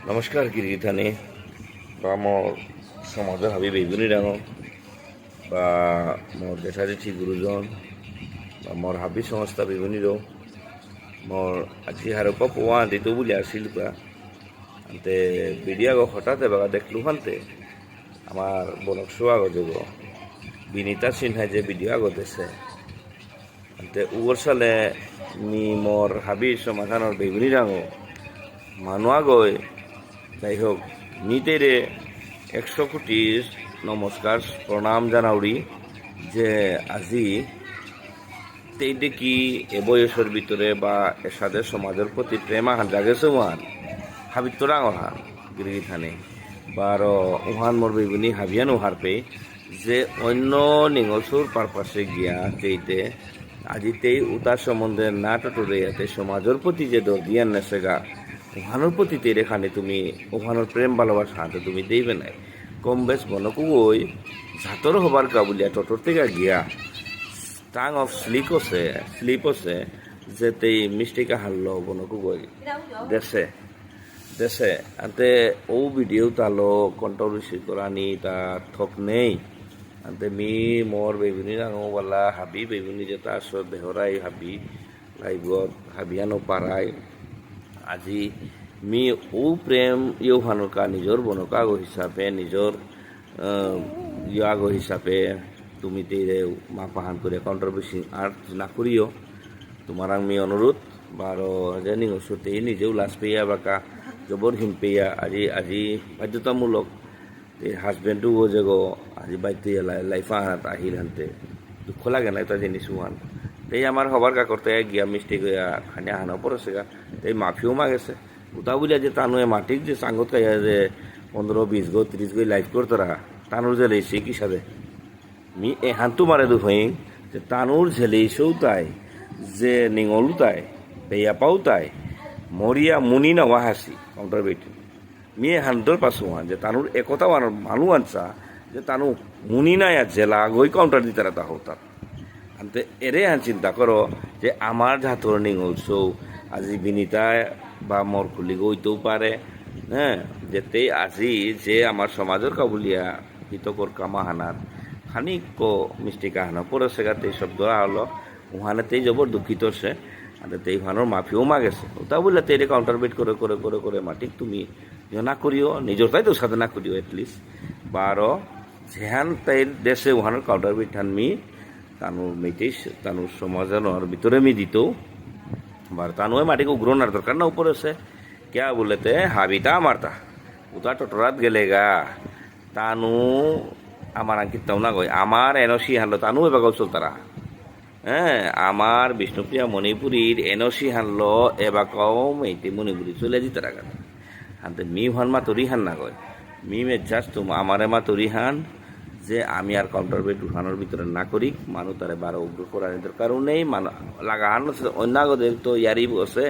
নমস্কাৰ গিৰিথানী বা মোৰ সমাজৰ হাবি বেগুনি ডাঙৰ বা মোৰ জেঠা জেঠি গুৰুজন বা মোৰ হাবি সংস্থা বেগুনিৰো মোৰ আজি হাৰপা পোৱা দিতো বুলি আছিল বা আনতে বিডিয়া হঠাৎ এবার দেখলু হানতে আমার বনকশো আগত যাব বিনীতা সিনহাই যে ভিডিও আগত আছে আনতে উগর সালে নি মোর হাবি সমাধানের বেগুনি ডাঙর মানুয়া গৈ যাই হোক নিতেরে 100 কোটি নমস্কার প্রণাম জানাউরি যে আজি তেইটে কি এ বয়সের ভিতরে বা এসাদের সমাজের প্রতি প্রেম আহান জাগেছে ওহান হাবিত তো ডাঙর হান গিরগি থানে বার উহান মোর বেগুনি হাবিয়ান উহার পে যে অন্য নিঙলসুর পারপাসে গিয়া তেইতে আজিতেই উতার সম্বন্ধে না টটরে ইয়াতে সমাজের প্রতি যে দর দিয়ান নেছেগা ওখানোর প্রতি তেরেখানে তুমি ওখানোর প্রেম ভালোবাসা হাতে তুমি দেইবে নাই কম বেশ বনকু ওই ঝাতর হবার কাবুলিয়া টটর থেকে গিয়া টাং অফ স্লিপ আছে যে তেই মিষ্টিকা হারলো বনকু ওই দেশে দেশে আনতে ও ভিডিও তালো কন্ট্রোভার্সি করানি তা থক নেই আনতে মি মোর বেগুনি রাঙওয়ালা হাবি বেগুনি যেটা আসো দেহরাই হাবি লাইবত হাবিয়ানো পারায় আজি মি ও প্রেম ইউহানুকা নিজর বনকাগ হিসাবে নিজর ইয়াগ হিসাবে তুমি তেরে মা পাহান করে কন্ট্রোভার্সি আর না করিও তোমার আমি অনুরোধ বারো জানি ওষুধেই নিজেও লাজ পেয়া বাকা জবর হিম পেয়া আজি আজি বাধ্যতামূলক হাজবেন্ডও গো যে গো আজি বাইতে লাইফা হাত আহিল হানতে দুঃখ লাগে না এটা জিনিস হান তাই আমার হবার কা করতে গিয়া মিষ্টি গিয়া খানি হানো পড়েছে গা তাই মাফিও মাগেছে উতা বুঝা যে তানুয়ে মাটিক যে সাঙ্গত খাইয়া যে 15-20 গো 30 গো লাইফ করতে রাহা তানুর যে লেছি কি সাথে মি এ হান্তু মারে দু হইং যে তানুর ঝেলেইছেও তাই যে নিঙলু তাই বেয়া পাও তাই মরিয়া মুনি না ওয়াহাসি কাউন্টার বেটি মি এ হান্তর পাশো হান যে তানুর একথা মানু আনসা যে তানু মুনি না জেলা গই কাউন্টার দিতে রাতা হতার আনতে এরে হান চিন্তা করো যে আমার ঝাতর নিঙলছৌ আজি বিনীতা বা মোর খুলি গইতেও পারে হ্যাঁ যেতে আজি যে আমার সমাজের কাবুলিয়া হিতকর কামা হানার খানিক মিষ্টিকা হানা পড়েছে গাতে সব ধরা হলো ওখানেতেই জবর দুঃখিত সে আর তেই ভানোর মাফিও মাগেছে ওটা বললে তেরে কাউন্টার বেট করে করে করে করে মাটিক তুমি না করিও নিজের তাই তো সাথে না করিও এটলিস্ট বারো যেহান তাই দেশে ওখানোর কাউন্টার বেট মি তানুর মেটেই তানুর সমাজের ভিতরে মি দিতেও বার তানুয়ে মাটিকে উগ্রনার দরকার না উপরে সে क्या बोलते हाबिता मारता उता टटरात गेले गा तानू আমার আঙ্কিতাও না গই আমার এনওসি হানলো তানু এবার চলতারা হ্যাঁ আমার বিষ্ণুপ্রিয়া মণিপুরীর এনওসি হানলো এবার কম এইতে মণিপুরি চলে যেতে রাখা হানতে মি হান মা তরি হান না গয় মি মে জাস্ট তুম আমারে মা তরি হান যে আমি আর কাউন্টার বেড উঠানোর ভিতরে না করি মানুষ তারে 12 উগ্র করার কারণ নেই লাগা হান অন্যাগদের তো ইয়ারি বসে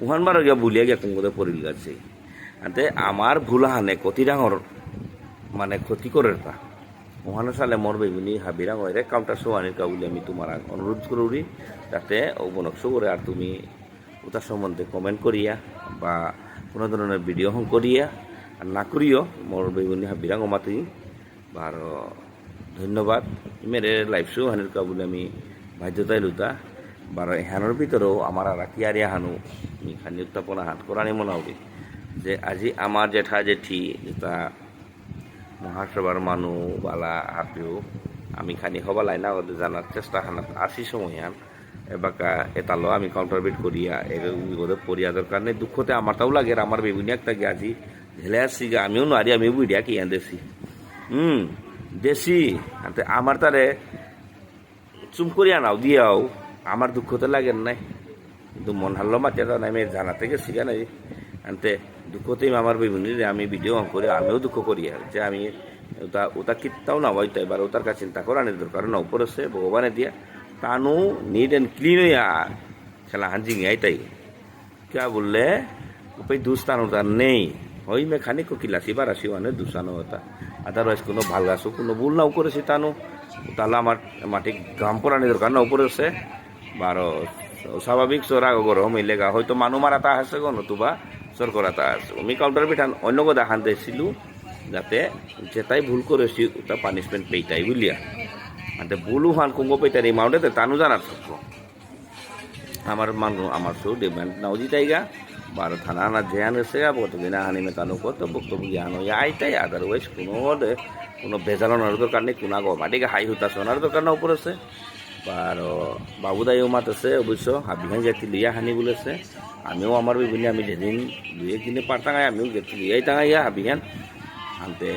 উহান বারো গিয়া ভুলিয়া গিয়া কুমুদে পড়িল গেছে আনতে আমার ভুল হানে কতি ডাঙর মানে ক্ষতি করে তা ওখানে সালে মোর বেগুনি হাবিরা গয়রে কাউন্টার সোয়ানির কাবুলি আমি তোমার অনুরোধ করি যাতে ও বনকশো করে আর তুমি ওটার সম্বন্ধে কমেন্ট করিয়া বা কোনো ধরনের ভিডিও হং করিয়া আর না করিও মোর বেগুনি হাবিরা গমাতি বার ধন্যবাদ মেরে লাইফ শো হানির কাবুলি আমি বাধ্যতায় লুতা বার এহানোর ভিতরেও আমার আর কিয়ারিয়া হানু খানি উত্থাপনা হাত করানি মনাউরি যে আজি আমার জেঠা জেঠি যেটা মহাসভার মানু বালা হাপিও আমি খানি হবালাই না জানার চেষ্টা হানাত আসি সময় হান এবাকা এতালো আমি কাউন্টার বেট করিয়া বিপদে পড়িয়া দরকার নেই দুঃখতে আমারটাও লাগে আমার বেগুনি একটা গিয়ে আজি ঝেলে আসছি গা আমিও নারি আমি বুড়িয়া কি দেশি দেশি আমার তারে চুম করিয়া নাও দিয়াও আমার দুঃখতে লাগেন নাই কিন্তু মন হারলো মাতিয়া নাই আমি জানাতে গেছি গা নাই আনতে দুঃখতেই আমার বেগুনি আমি ভিডিও অন করে আমিও দুঃখ করি আর যে আমি ওটা কিত্তাও না হইতে এবার ওটার কাছে চিন্তা করানোর দরকার না উপরেছে ভগবানে দিয়া তানু নিট অ্যান্ড ক্লিন হইয়া খেলা হাঞ্জিং আইতাই क्या बोलले कोई दुस्तान होता नहीं वही में खाने को किलासी बारासी वाने दुसानो होता अदरवाइज কোনো ভাল গাছও কোনো ভুল নাও করেছি তানু তাহলে আমার মাটি গাম পরানি দরকার না উপরে আছে বারো স্বাভাবিক চোরা গরম মিলেগা হয়তো মানুষ মারাতা আছে গো নতুবা চৰকৰাটা আছে আমি কাউণ্টাৰ পিঠান অন্য কথা খান দিছিলোঁ যাতে যেটাই ভুল করেছি ওটা পানিশমেন্ট পেইটাই বুঝলিয়া মানে ভুলও খান কুঙ্গ পেইটারি মাউন্টে তানু জানার থাকবো আমার সৌ ডিমান্ড নাও জিতাইগা বারো থানা আনা জেয়ান এসে কতদিন হানি মেতানো কত বক্তব্য জ্ঞান হয়ে আইটাই আদারওয়াইজ কোনো ভেজালানোর দরকার নেই কোনো আগো মাটিকে হাই হতা শোনার দরকার না উপর আছে আর বাবুদাইও মাত আছে অবশ্য হাবিহান জাতি লিয়া হানি বলেছে আমিও আমার বিভিন্ন আমি যেদিন দুই একদিনে পারতাঙাই আমিও গেছি লিয়াই টাঙাইয়া হাবিহান আনতে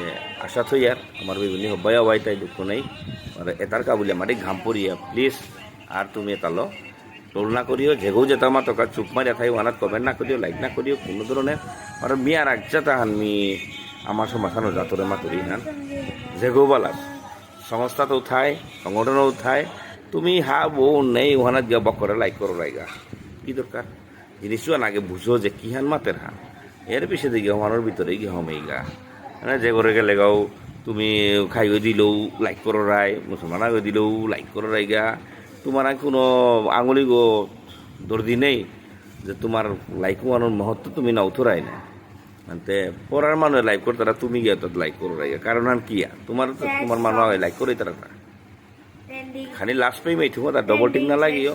আশা থই আর আমার বিভিন্ন হবাই হবাই তাই দুঃখ নেই আর এটার কাবুলিয়া মাটি ঘাম পড়িয়া প্লিজ আর তুমি এটালো টোল না করিও যেগেও যেতা মা তোকা চুপ মারিয়া থাই ওয়ানাত কমেন্ট না করিও লাইক না করিও কোনো ধরনের আর মি আর একজাতা হান মি আমার সমাধানো জাতরে মাতুরি হান যেগেও বালাস সংস্থা তো উঠায় সংগঠনও উঠায় তুমি হা বউ নেই ওখানে গিয়ে বক করে লাইক করো রাইগা কি দরকার জিনিসটা আগে বুঝো যে কি হান মাতের হান এর পিছিয়ে দিকে হমানোর ভিতরে গিয়ে হমেইগা মানে যে করে গেলে গাও তুমি খাইও দিলেও লাইক করো রায় মুসলমান আগে দিলেও লাইক করো রাইগা তোমার কোনো আঙুলি গো দর্দি নেই যে তোমার লাইক মানোর মহত্ব তুমি না উঠরাই না আনতে পড়ার মানুষ লাইক করতে তুমি গিয়ে তো লাইক করো রাইগা কারণ আর কি তোমার মানুষ লাইক করে তারা খালি লাস্ট পেয়ে মেয়ে তার ডবল টিক না লাগিও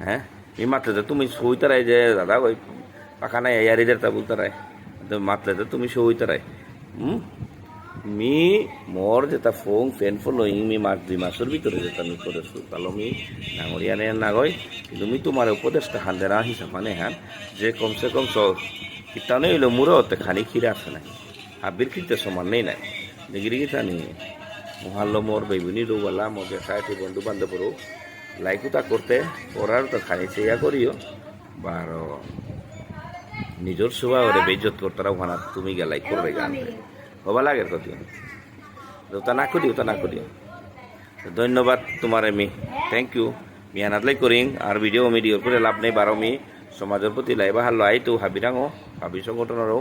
হ্যাঁ এই মাত্রে যে তুমি সইতারাই যে দাদা ওই পাখা নাই ইয়ারি তা বলতারাই মাত্রে যে তুমি সইতারাই মি মোর যেটা ফোন ফেন ফলোয়িং মি মাস 2 মাসের ভিতরে যেটা আমি করেছো তাহলে আমি নাঙরিয়া নে নাগই কিন্তু আমি তোমার উপদেশটা হান দেনা হিসাবে হান যে কমসে কম কিতানে হইলো মুরো হতে খানি খিরা আছে না হাবির খিতে সমান নেই নাই দেখিরি কিতা নেই মহাল্লো মোর বেগুনি রোবালা মোর সাথে বন্ধু বান্ধবরও লাইকুতা করতে পড়ার তো খানি চেয়া করিও বার নিজের সেবা করে বেজত করতারা ওখানে তুমি গে লাইক করবে গান হবা লাগে কত ওটা না করিও ধন্যবাদ তোমার আমি থ্যাংক ইউ মিয়ানাতলাই করিং আর ভিডিও করে লাভ নেই বারো মি সমাজের প্রতি লাইবা হাল্লো আই তো হাবিরাঙো হাবি সংগঠনেরও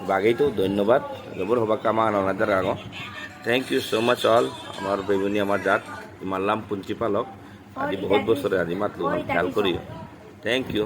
বাগেই তো ধন্যবাদ জবর হবা কামা আনাদার আগো thank you so much all আমার বেগুনি আমার জাত মারলাম প্রিন্সিপালক আজি বহুত বছরে আজি মাতলো খেয়াল করিও থ্যাংক ইউ